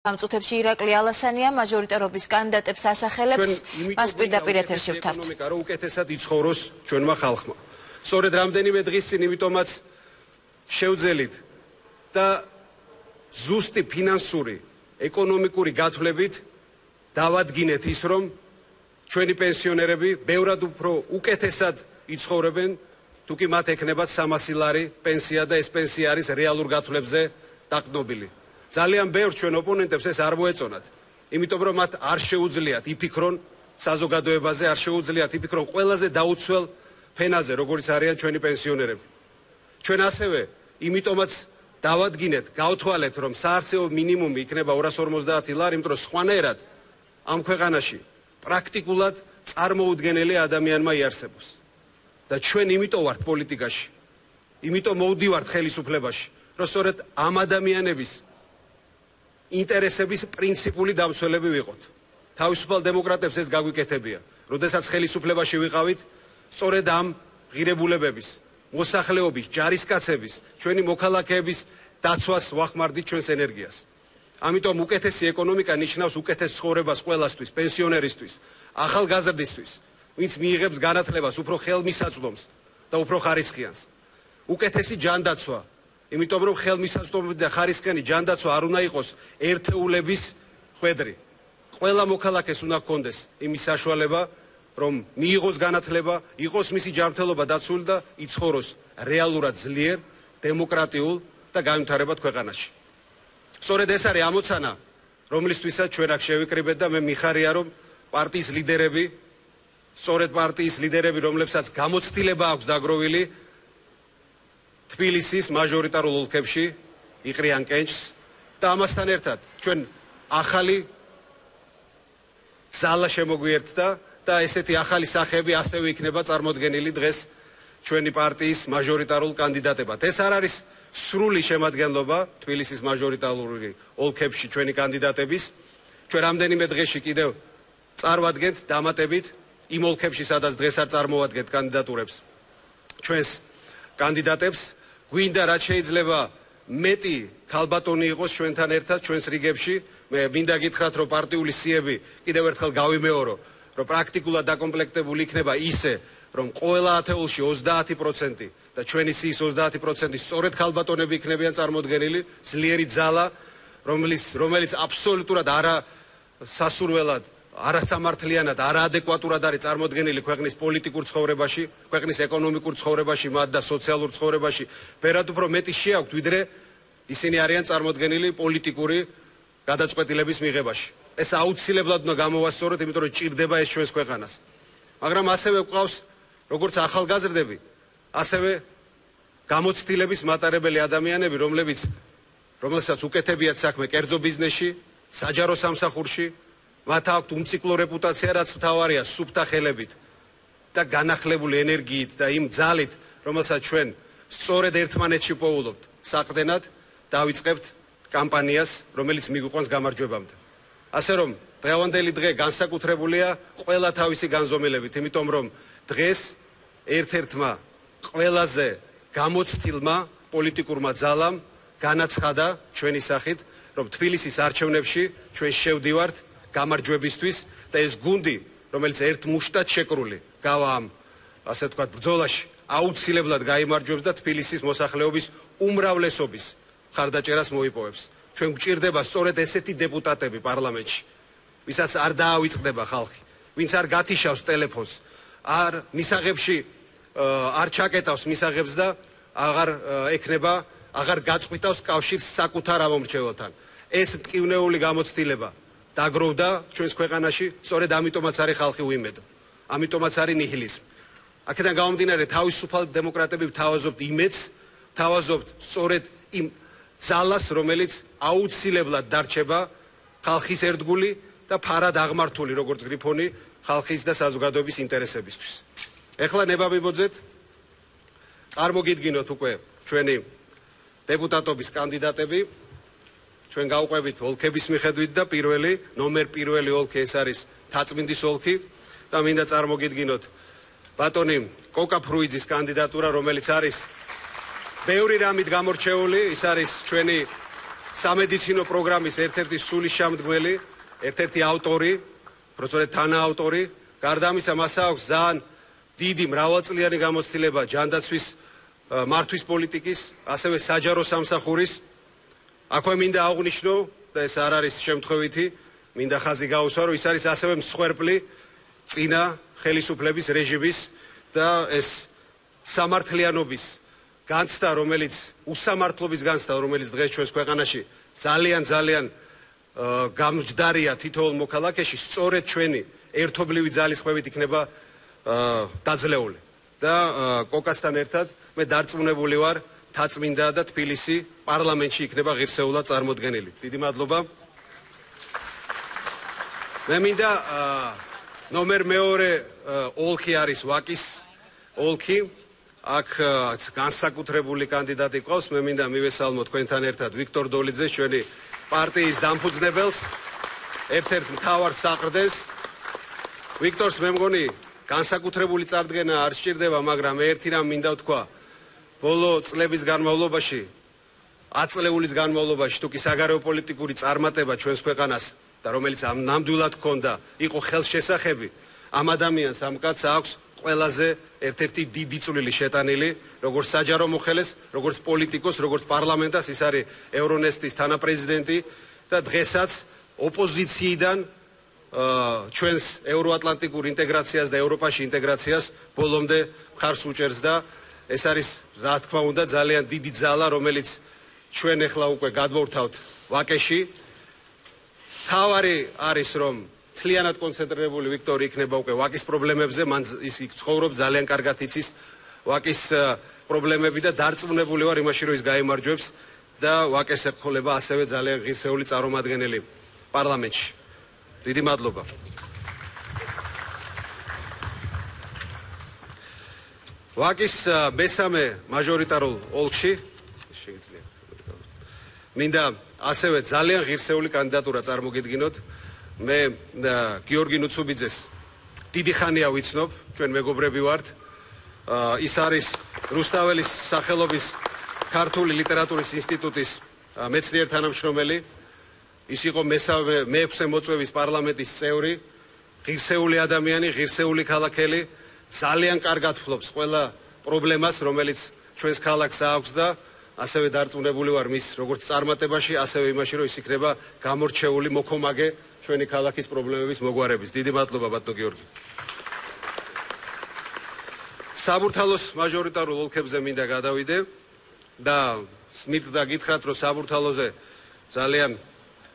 ამ წუთებში ირაკლი ალასანია მაჟორიტარობის კანდიდატებს ასახელებს, მას პირდაპირ ეთერში ვთავთ. ეკონომიკა რო უკეთესად იცხოვროს ჩვენმა ხალხმა. სწორედ რამდენიმე დღის წინ იმიტომაც შევძელით და ზუსტი ფინანსური, ეკონომიკური გათვლებით დავადგინეთ ის, რომ ჩვენი პენსიონერები ბევრად უფრო უკეთესად იცხოვრებენ, თუ კი მათ ექნებათ 300 ლარი პენსია და ეს პენსია არის რეალურ გათვლებზე დაყრდნობილი. ძალიან ბევრ ჩვენ ოპონენტებს ეს არ მოეწონათ, იმიტომ რომ მათ არ შეუძლიათ იფიქრონ საზოგადოებაზე, არ შეუძლიათ იფიქრონ ყველაზე დაუცველ ფენაზე, როგორც არიან ჩვენი პენსიონერები. ჩვენ ასევე იმიტომაც დავადგინეთ, გავთვალეთ, რომ საარსებო მინიმუმი იქნება 250 ლარი, იმიტომ რომ სხვანაირად ამ ქვეყანაში პრაქტიკულად წარმოუდგენელი ადამიანმა იარსებოს. და ჩვენ იმიტომ ვართ პოლიტიკაში, იმიტომ მოვდივართ ხელისუფლებაში, რომ სწორედ ამ ადამიანების ინტერესების პრინციპული დამცველები ვიყოთ. თავისუფალ დემოკრატებს ეს გაგვიკეთებია. როდესაც ხელისუფლებაში ვიყავით, სწორედ ამ ღირებულებების, მოსახლეობის, ჯარისკაცების, ჩვენი მოქალაქეების დაცვას ვახმარდით ჩვენს ენერგიას. ამიტომ უკეთესი ეკონომიკა ნიშნავს უკეთეს ცხოვრებას ყველასთვის, პენსიონერისთვის, ახალგაზრდისთვის, ვინც მიიღებს განათლებას უფრო ხელმისაწვდომს და უფრო ხარისხიანს. უკეთესი ჯანდაცვა, იმიტომ რომ ხელმისაწვდომი და ხარისხიანი ჯანდაცვა არ უნდა იყოს ერთეულების ხვედრი. ყველა მოქალაქეს უნდა ჰქონდეს იმის საშუალება, რომ მიიღოს განათლება, იყოს მისი ჯანმრთელობა დაცული და იცხოვროს რეალურად ძლიერ, დემოკრატიულ და განვითარებად ქვეყანაში. სწორედ ეს არის ამოცანა, რომლისთვისაც ჩვენ აქ შევიკრიბეთ და მე მიხარია, რომ პარტიის ლიდერები, სწორედ პარტიის ლიდერები, რომლებსაც გამოცდილება აქვს დაგროვილი, თბილისის მაჟორიტარულ ოლქებში იყრიან კენჭს და ამასთან ერთად ჩვენ ახალი ძალა შემოგვიერთდა და ესეთი ახალი სახეები ასევე იქნება წარმოდგენილი დღეს ჩვენი პარტიის მაჟორიტარულ კანდიდატებად. ეს არ არის სრული შემადგენლობა თბილისის მაჟორიტარული ოლქებში ჩვენი კანდიდატების. ჩვენ რამდენიმე დღეში კიდევ წარვადგენთ დამატებით იმ ოლქებში, სადაც დღეს არ წარმოვადგენთ კანდიდატურებს ჩვენს კანდიდატებს. გვინდა რაც შეიძლება მეტი ქალბატონი იყოს ჩვენთან ერთად ჩვენს რიგებში. მე მინდა გითხრათ, რომ პარტიული სიები კიდევ ერთხელ გავიმეორო, რომ პრაქტიკულად დაკომპლექტებული იქნება ისე, რომ ყველა ათეულში 30% და ჩვენი სიის 30% სწორედ ქალბატონები იქნებიან წარმოდგენილი, ძლიერი ძალა, რომელიც აბსოლუტურად არასასურველად, არასამართლიანად, არაადეკვატურად არის წარმოდგენილი ქვეყნის პოლიტიკურ ცხოვრებაში, ქვეყნის ეკონომიკურ ცხოვრებაში, მათ და სოციალურ ცხოვრებაში. ბევრად უფრო მეტი შეაქვთ, ვიდრე ისინი არიან წარმოდგენილი პოლიტიკური გადაწყვეტილების მიღებაში. ეს აუცილებლად უნდა გამოვასწოროთ, იმიტომ რომ ჭირდება ეს ჩვენს ქვეყანას. მაგრამ ასევე გვყავს როგორც ახალგაზრდები, ასევე გამოცდილების მატარებელი ადამიანები, რომელსაც უკეთებიათ საქმე კერძო ბიზნესში, საჯარო სამსახურში, მათ აქვთ უმციკლო რეპუტაცია, რაც მთავარია სუფთა ხელებით და განახლებული ენერგიით და იმ ძალით, რომელსაც ჩვენ სწორედ ერთმანეთში პოულობთ საყრდენად, დავიწყებთ კამპანიას, რომელიც მიგვიყვანს გამარჯვებამდე. ასე რომ დღევანდელი დღე განსაკუთრებულია ყველა თავისი განზომილებით, იმიტომ რომ დღეს ერთ-ერთმა ყველაზე გამოცდილმა პოლიტიკურმა ძალამ განაცხადა ჩვენი სახით, რომ თბილისის არჩევნებში ჩვენ შევდივართ გამარჯვებისთვის და ეს გუნდი, რომელიც ერთ მუშტად შეკრული გავა ამ, ასე ვთქვათ, ბრძოლაში, აუცილებლად გაიმარჯვებს და თბილისის მოსახლეობის უმრავლესობის მხარდაჭერას მოიპოვებს. ჩვენ გვჭირდება სწორედ ესეთი დეპუტატები პარლამენტში, ვისაც არ დაავიწყდება ხალხი, ვინც არ გათიშავს ტელეფონს, მისაღებში არ ჩაკეტავს მისაღებს და აღარ გაწყვიტავს კავშირს საკუთარ ამომრჩეველთან. ეს მტკივნეული გამოცდილება დაგროვდა ჩვენს ქვეყანაში, სწორედ ამიტომაც არის ხალხი უიმედო. ამიტომაც არის ნიჰილიზმი. აქედან გამომდინარე, თავისუფალ დემოკრატები ვთავაზობთ იმედს, ვთავაზობთ სწორედ იმ ძალას, რომელიც აუცილებლად დარჩება ხალხის ერთგული და ფარად აღმართული, როგორც გრიფონი, ხალხის და საზოგადოების ინტერესებისთვის. ეხლა ნება მიბოძეთ, წარმოგიდგინოთ უკვე ჩვენი დეპუტატობის კანდიდატები. ჩვენ გავყვებით ოლქების მიხედვით და ნომერ პირველი ოლქი ეს არის თაწმინდის ოლქი და მინდა წარმოგიდგინოთ ბატონი კოკა ფრუიძის კანდიდატურა, რომელიც არის ბევრი რამით გამორჩეული, ის არის ჩვენი სამედიცინო პროგრამის ერთ-ერთი სულისშამდგმელი, ერთ-ერთი ავტორი, პროფესორი თანაავტორი. გარდა ამისა, მას აქვს ძალიან დიდი მრავალწლიანი გამოცდილება ჯანდაცვის მართვის პოლიტიკის, ასევე საჯარო სამსახურის. აქვე მინდა აღვნიშნო და ეს არ არის შემთხვევითი, მინდა ხაზი გაუსვა, რომ ის არის ასევე მსხვერპლი წინა ხელისუფლების რეჟიმის და ეს სამართლიანობის განცდა, რომელიც უსამართლობის განცდა, რომელიც დღეს ჩვენს ქვეყანაში ძალიან გამჯდარია თითოეულ მოქალაქეში, სწორედ ჩვენი ერთობლივი ძალისხმევით იქნება დაძლეული. და კოკასთან ერთად მე დარწმუნებული ვარ, თაწმინდა და თბილისი პარლამენტში იქნება ღირსეულად წარმოდგენილი. დიდი მადლობა. მე მინდა ნომერ მეორე ოლქი არის ვაკის ოლქი. აქ განსაკუთრებული კანდიდატი ყავს. მე მინდა მივესალმო თქვენთან ერთად ვიქტორ დოლიძეს, ჩვენი პარტიის დამფუძნებელს, ერთ-ერთ მთავარ საყრდენს. ვიქტორს მე მგონი განსაკუთრებული წარდგენა არ სჭირდება, მაგრამ ერთი რამ მინდა ვთქვა. ბოლო წლების განმავლობაში, 10 წლეულის განმავლობაში, თუ კი საგარეო პოლიტიკური წარმატება ჩვენს ქვეყანას და რომელიც ნამდვილად ჰქონდა, იყო ხელშესახები, ამ ადამიანს, ამ კაცს აქვს ყველაზე ერთ-ერთი დიდი წვლილი შეტანილი, როგორც საჯარო მოხელეს, როგორც პოლიტიკოს, როგორც პარლამენტას, ის არის ევრონესტის თანაპრეზიდენტი და დღესაც ოპოზიციიდან ჩვენს ევროატლანტიკურ ინტეგრაციას და ევროპაში ინტეგრაციას ბოლომდე მხარს უჭერს და ეს არის, რა თქმა უნდა, ძალიან დიდი ძალა, რომელიც ჩვენ ახლა უკვე გადმოვთავთ ვაკეში. თავარი არის, რომ მთლიანად კონცენტრირებული ვიქტორი იქნება უკვე ვაკის პრობლემებზე, მან ის ცხოვრობს, ძალიან კარგად იცის ვაკის პრობლემები და დარწმუნებული ვარ იმაში, რომ ის გაიმარჯვებს და ვაკეს ეხება ასევე ძალიან ღირსეული წარმომადგენელი პარლამენტში. დიდი მადლობა. ვაკის მესამე მაჟორიტარულ ოლქში მინდა ასევე ძალიან ღირსეული კანდიდატურა წარმოგიდგინოთ. მე გიორგი ნუცუბიძეს დიდი ხანია ვიცნობ, ჩვენ მეგობრები ვართ. ის არის რუსთაველის სახელობის ქართული ლიტერატურის ინსტიტუტის მეცნიერ თანამშრომელი. ის იყო მეექვსე მოწვევის პარლამენტის წევრი, ღირსეული ადამიანი, ღირსეული ქალაქელი, ძალიან კარგად ფლობს ყველა პრობლემას, რომელიც ჩვენს ქალაქს აქვს და ასევე დარწმუნებული ვარ მის როგორც წარმატებაში, ასევე იმაში, რომ ის იქნება გამორჩეული მოქომაგე ჩვენი ქალაქის პრობლემების მოგვარების. დიდი მადლობა ბატონო გიორგი. საბურთალოს მაჟორიტარულ ოლქებზე მინდა გადავიდე და მითხრა გითხრათ, რომ საბურთალოზე ძალიან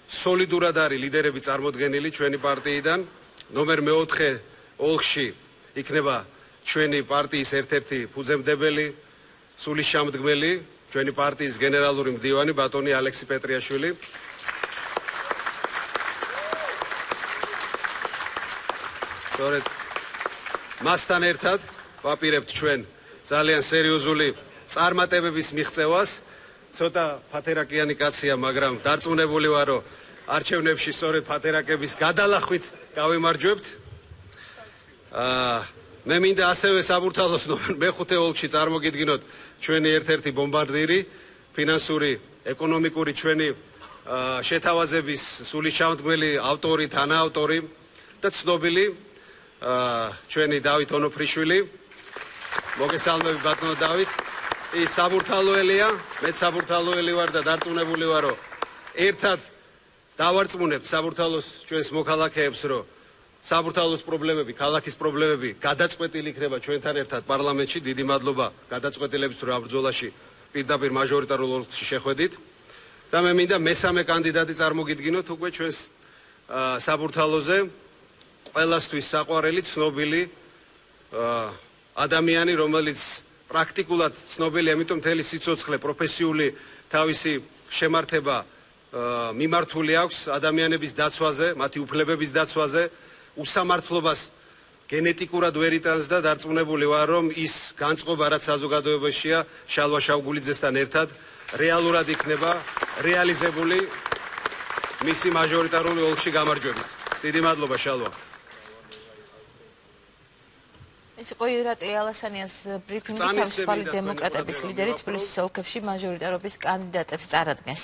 სოლიდურად არის ლიდერები წარმოდგენილი ჩვენი პარტიიდან. ნომერ მეოთხე ოლქში იქნება ჩვენი პარტიის ერთ-ერთი ფუძემდებელი, სულისშამდგმელი, ჩვენი პარტიის გენერალური მდივანი ბატონი ალექსი პეტრიაშვილი. სწორედ მასთან ერთად ვაპირებთ ჩვენ ძალიან სერიოზული წარმატებების მიღწევას. ცოტა ფათერაკიანი კაცია, მაგრამ დარწმუნებული ვარ, რომ არჩევნებში სწორედ ფათერაკების გადალახვით გავიმარჯვებთ. მე მინდა ასევე საბურთალოს მეხუთე ოლქში წარმოგიდგინოთ ჩვენი ერთ-ერთი ბომბარდირი, ფინანსური, ეკონომიკური ჩვენი შეთავაზების სულისშამდგმელი ავტორი, თანაავტორი და ცნობილი ჩვენი დავით ონოფრიშვილი. მოგესალმები ბატონო დავით. ის საბურთალოელია, მეც საბურთალოელი ვარ და დარწმუნებული ვარ, რომ ერთად დავარწმუნებთ საბურთალოს ჩვენს მოქალაქეებს, რომ საბურთალოს პრობლემები, ქალაქის პრობლემები გადაწყვეტილი იქნება ჩვენთან ერთად პარლამენტში. დიდი მადლობა გადაწყვეტილების რა ბრძოლაში პირდაპირ მაჟორიტარულ ოლქში შეხვედით. და მე მინდა მესამე კანდიდატი წარმოგიდგინოთ უკვე ჩვენს საბურთალოზე, ყველასთვის საყვარელი, ცნობილი ადამიანი, რომელიც პრაქტიკულად ცნობილი, ამიტომ მთელი სიცოცხლე პროფესიული თავისი შემართება მიმართული აქვს ადამიანების დაცვაზე, მათი უფლებების დაცვაზე, უსამართლობას გენეტიკურად ვერ იტანს და დარწმუნებული ვარ, რომ ის განწყობა, რაც საზოგადოებაშია, შალვა შავგულიძესთან ერთად რეალურად იქნება რეალიზებული მისი მაჟორიტარული ოლქში გამარჯვებით. დიდი მადლობა შალვა. ეს იყო ირაკლი ალასანიას ბრიფინგი, თავისუფალი დემოკრატების ლიდერი თბილისის ოლქებში მაჟორიტარობის კანდიდატებს წარადგენს.